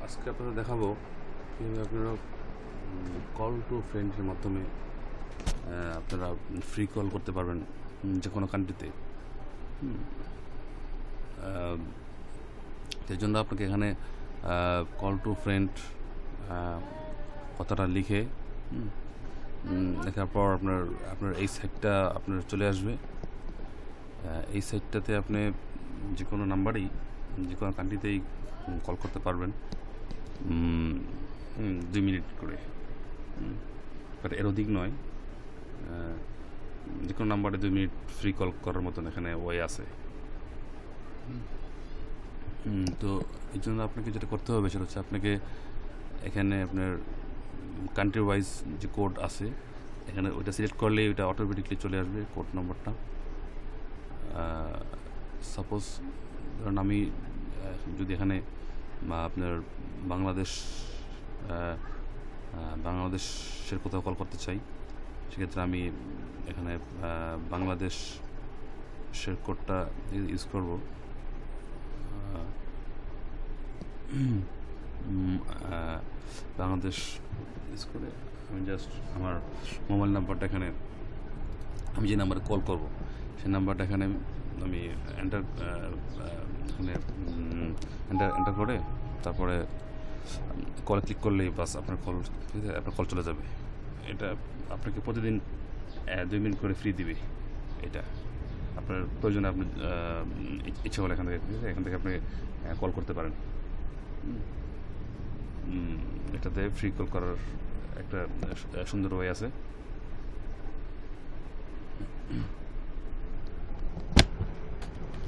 আজকে আপনাদের দেখাবো কীভাবে আপনারা কল টু ফ্রেন্ডের মাধ্যমে আপনারা ফ্রি কল করতে পারবেন যে কোনো কান্ট্রিতে। সেই জন্য আপনাকে এখানে কল টু ফ্রেন্ড কথাটা লিখে লেখার পর আপনার এই সাইটটা আপনার চলে আসবে। এই সাইটটাতে আপনি যে কোনো নাম্বারেই যে কোনো কান্ট্রিতেই কল করতে পারবেন 2 মিনিট করে, বাট এর অধিক নয়। যে কোনো নাম্বারে 2 মিনিট ফ্রি কল করার মতন এখানে ওয়ে আছে। তো এই জন্য আপনাকে যেটা করতে হবে সেটা হচ্ছে আপনাকে এখানে আপনার কান্ট্রি ওয়াইজ যে কোড আছে এখানে ওইটা সিলেক্ট করলে ওইটা অটোমেটিকলি চলে আসবে কোড নম্বরটা। সাপোজ ধরুন আমি যদি এখানে আপনার বাংলাদেশের কোথাও কল করতে চাই, সেক্ষেত্রে আমি এখানে বাংলাদেশের কোডটা ইউজ করব। বাংলাদেশ ইউজ করে আমি জাস্ট আমার মোবাইল নাম্বারটা এখানে, আমি যে নাম্বারে কল করব সেই নাম্বারটা এখানে আমি এন্টার করে তারপরে কলে ক্লিক করলেই বাস আপনার কল চলে যাবে। এটা আপনাকে প্রতিদিন 2 মিনিট করে ফ্রি দিবে। এটা আপনার প্রয়োজনে আপনি ইচ্ছা হলে এখান থেকে আপনি কল করতে পারেন। এটাতে ফ্রি কল করার একটা সুন্দর ওয়ে আছে।